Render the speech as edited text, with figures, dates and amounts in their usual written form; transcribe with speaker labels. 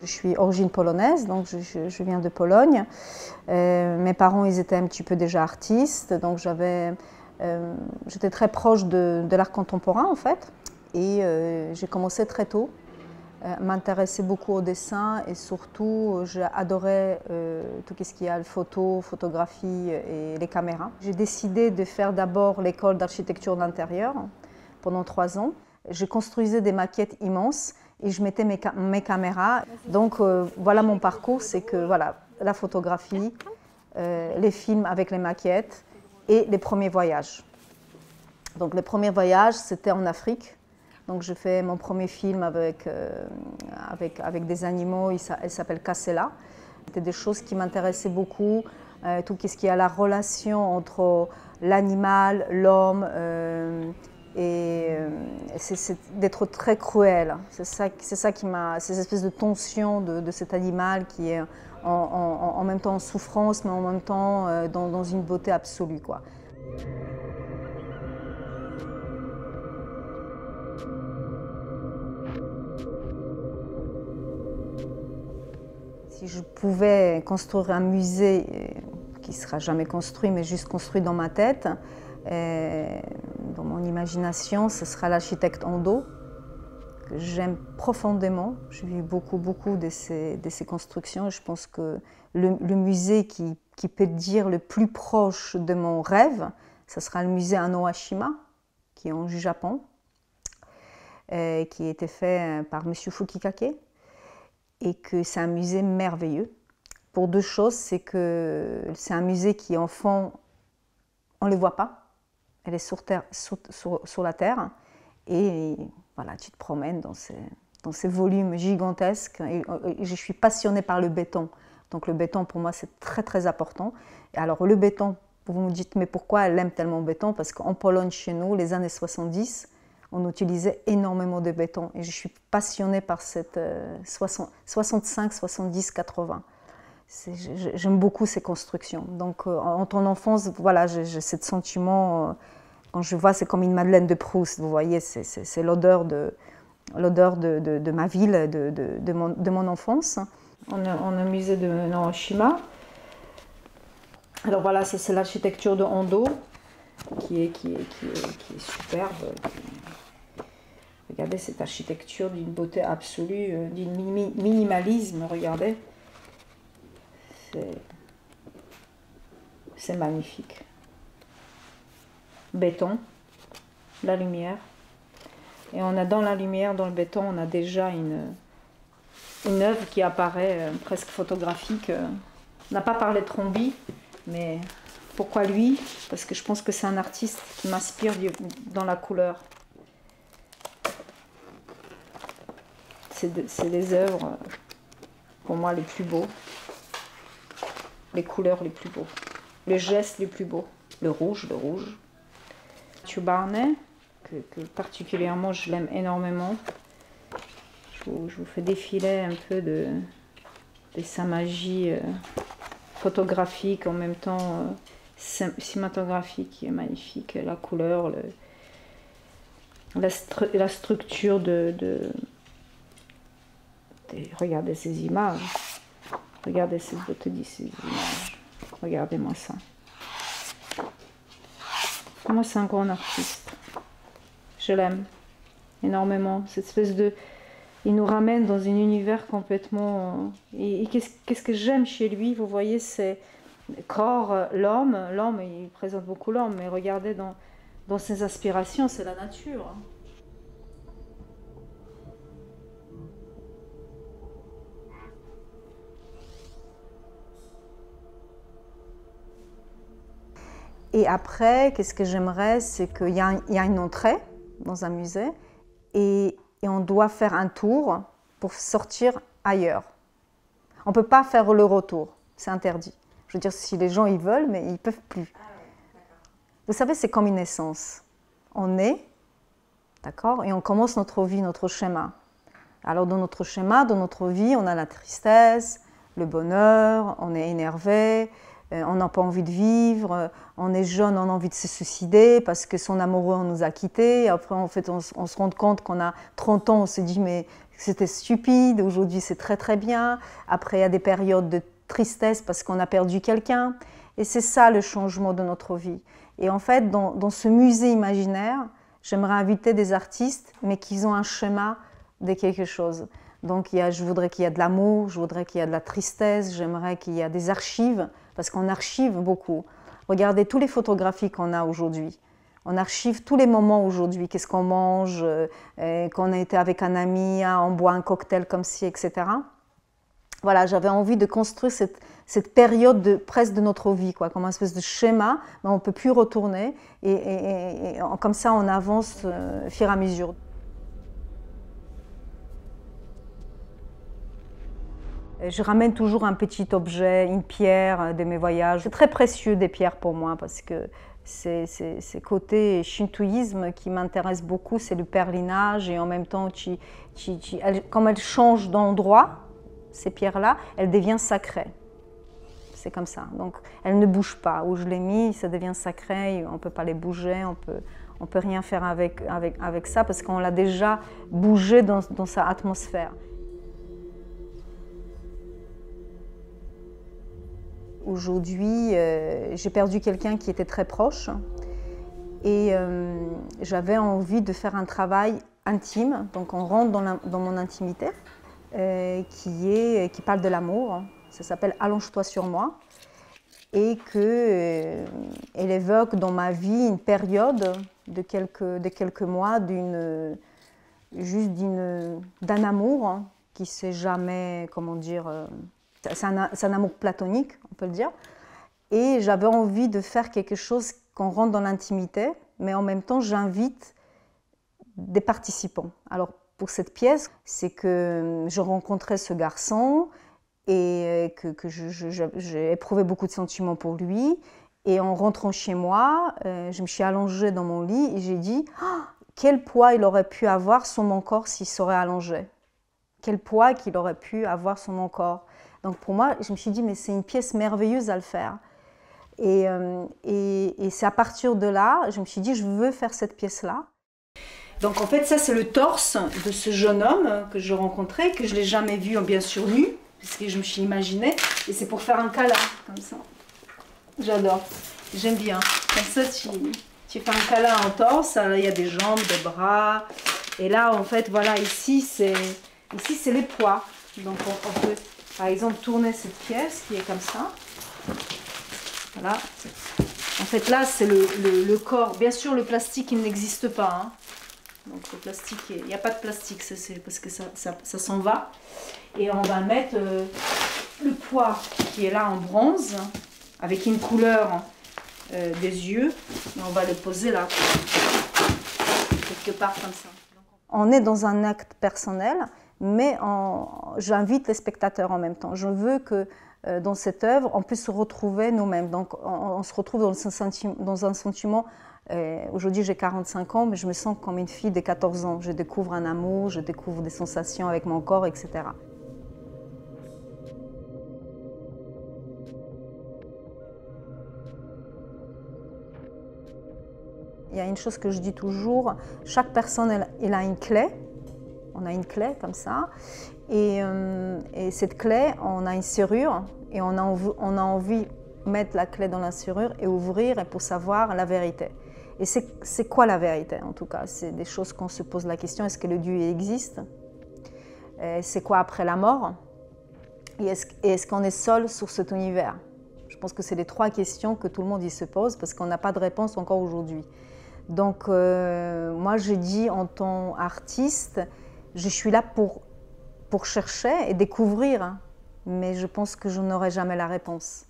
Speaker 1: Je suis d'origine polonaise, donc je viens de Pologne. Mes parents, ils étaient un petit peu déjà artistes, donc j'étais très proche de l'art contemporain en fait. Et j'ai commencé très tôt, m'intéresser beaucoup au dessin et surtout j'ai adoré tout ce qui est photographie et les caméras. J'ai décidé de faire d'abord l'école d'architecture d'intérieur pendant 3 ans. Je construisais des maquettes immenses et je mettais mes caméras. Donc voilà mon parcours, c'est que voilà, la photographie, les films avec les maquettes et les premiers voyages. Donc les premiers voyages, c'était en Afrique. Donc je fais mon premier film avec des animaux, il s'appelle Kassela. C'était des choses qui m'intéressaient beaucoup, tout ce qui est la relation entre l'animal, l'homme, et c'est d'être très cruel. C'est ça qui m'a, ces espèces de tension de cet animal qui est en même temps en souffrance, mais en même temps dans une beauté absolue, quoi. Si je pouvais construire un musée qui ne sera jamais construit, mais juste construit dans ma tête, dans mon imagination, ce sera l'architecte Ando, que j'aime profondément. J'ai vu beaucoup de ces constructions. Je pense que le musée qui peut dire le plus proche de mon rêve, ce sera le musée Anohashima, qui est au Japon, qui a été fait par M. Fukikake. Et que c'est un musée merveilleux. Pour 2 choses, c'est que c'est un musée qui, en fond, on ne le voit pas. Elle est sur la terre. Et voilà, tu te promènes dans ces volumes gigantesques. Et je suis passionnée par le béton. Donc le béton, pour moi, c'est très important. Et alors le béton, vous me dites, mais pourquoi elle aime tellement le béton? Parce qu'en Pologne, chez nous, les années 70, on utilisait énormément de béton et je suis passionnée par cette 65, 70, 80. J'aime beaucoup ces constructions. Donc en ton enfance, voilà, j'ai ce sentiment, quand je vois, c'est comme une Madeleine de Proust, vous voyez, c'est l'odeur de ma ville, de mon enfance. On a un musée de Noroshima. Alors voilà, c'est l'architecture de Ando qui est superbe. Regardez cette architecture d'une beauté absolue, d'un minimalisme, regardez. C'est magnifique. Béton, la lumière. Et on a dans la lumière, dans le béton, on a déjà une œuvre qui apparaît presque photographique. On n'a pas parlé de Trombi, mais pourquoi lui? Parce que je pense que c'est un artiste qui m'inspire dans la couleur. C'est des œuvres, pour moi, les plus beaux, les couleurs les plus beaux, les gestes les plus beaux. Le rouge. Matthew Barney, que particulièrement je l'aime énormément. Je vous fais défiler un peu de sa magie photographique, en même temps cinématographique, qui est magnifique. La couleur, la structure regardez ces images, regardez cette beauté de ces images, regardez-moi ça. Moi, c'est un grand artiste. Je l'aime énormément. Cette espèce de... Il nous ramène dans un univers complètement... Et qu'est-ce que j'aime chez lui? Vous voyez, c'est le corps, l'homme. L'homme, il présente beaucoup l'homme, mais regardez dans ses aspirations, c'est la nature. Et après, qu'est-ce que j'aimerais, c'est qu'il y a une entrée dans un musée et on doit faire un tour pour sortir ailleurs. On ne peut pas faire le retour, c'est interdit. Je veux dire, si les gens ils veulent, mais ils ne peuvent plus. Vous savez, c'est comme une naissance. On naît, d'accord, et on commence notre vie, notre schéma. Alors dans notre schéma, dans notre vie, on a la tristesse, le bonheur, on est énervé, on n'a pas envie de vivre, on est jeune, on a envie de se suicider parce que son amoureux nous a quittés. Après, en fait, on se rend compte qu'on a 30 ans, on se dit mais c'était stupide, aujourd'hui c'est très très bien. Après, il y a des périodes de tristesse parce qu'on a perdu quelqu'un. Et c'est ça le changement de notre vie. Et en fait, dans ce musée imaginaire, j'aimerais inviter des artistes, mais qui ont un schéma de quelque chose. Donc je voudrais qu'il y ait de l'amour, je voudrais qu'il y ait de la tristesse, j'aimerais qu'il y ait des archives, parce qu'on archive beaucoup. Regardez toutes les photographies qu'on a aujourd'hui. On archive tous les moments aujourd'hui, qu'est-ce qu'on mange, quand on a été avec un ami, on boit un cocktail comme ci, etc. Voilà, j'avais envie de construire cette période presque de notre vie, quoi, comme une espèce de schéma, mais on ne peut plus retourner, et comme ça on avance au fur et à mesure. Je ramène toujours un petit objet, une pierre de mes voyages. C'est très précieux des pierres pour moi parce que c'est côté shintoïsme qui m'intéresse beaucoup, c'est le perlinage et en même temps, comme elles changent d'endroit, ces pierres-là, elles deviennent sacrées. C'est comme ça. Donc elles ne bougent pas. Où je les mis, ça devient sacré, on ne peut pas les bouger, on peut rien faire avec ça parce qu'on l'a déjà bougé dans sa atmosphère. Aujourd'hui, j'ai perdu quelqu'un qui était très proche et j'avais envie de faire un travail intime. Donc on rentre dans mon intimité qui parle de l'amour. Ça s'appelle « Allonge-toi sur moi » et qu'elle évoque dans ma vie une période de quelques mois d'un amour qui ne s'est jamais, comment dire, c'est un amour platonique, on peut le dire. Et j'avais envie de faire quelque chose qu'on rentre dans l'intimité, mais en même temps, j'invite des participants. Alors, pour cette pièce, c'est que je rencontrais ce garçon et que j'ai éprouvé beaucoup de sentiments pour lui. Et en rentrant chez moi, je me suis allongée dans mon lit et j'ai dit oh, quel poids il aurait pu avoir sur mon corps s'il serait allongé. Quel poids qu'il aurait pu avoir sur mon corps. Donc pour moi, je me suis dit, mais c'est une pièce merveilleuse à le faire. Et c'est à partir de là, je me suis dit, je veux faire cette pièce-là. Donc en fait, ça c'est le torse de ce jeune homme que je rencontrais, que je ne l'ai jamais vu bien sûr nu, puisque je me suis imaginée. Et c'est pour faire un câlin, comme ça. J'adore, j'aime bien. Comme ça, tu fais un câlin en torse, il y a des jambes, des bras. Et là, en fait, voilà, ici c'est les poids. Donc on peut... Par exemple, tourner cette pièce qui est comme ça. Voilà. En fait, là, c'est le corps. Bien sûr, le plastique, il n'existe pas. Hein. Donc, le plastique, il n'y a pas de plastique, c'est parce que ça s'en va. Et on va mettre le poids qui est là en bronze, avec une couleur des yeux. Et on va le poser là, quelque part comme ça. On est dans un acte personnel. Mais j'invite les spectateurs en même temps. Je veux que dans cette œuvre, on puisse se retrouver nous-mêmes. Donc on se retrouve dans un sentiment, aujourd'hui j'ai 45 ans, mais je me sens comme une fille de 14 ans. Je découvre un amour, je découvre des sensations avec mon corps, etc. Il y a une chose que je dis toujours, chaque personne elle a une clé. On a une clé comme ça, et cette clé, on a une serrure, et on a envie de mettre la clé dans la serrure et ouvrir pour savoir la vérité. Et c'est quoi la vérité en tout cas? C'est des choses qu'on se pose la question, est-ce que le Dieu existe? C'est quoi après la mort? Et est-ce qu'on est seul sur cet univers? Je pense que c'est les 3 questions que tout le monde y se pose parce qu'on n'a pas de réponse encore aujourd'hui. Donc moi je dis en tant qu'artiste, je suis là pour chercher et découvrir, mais je pense que je n'aurai jamais la réponse.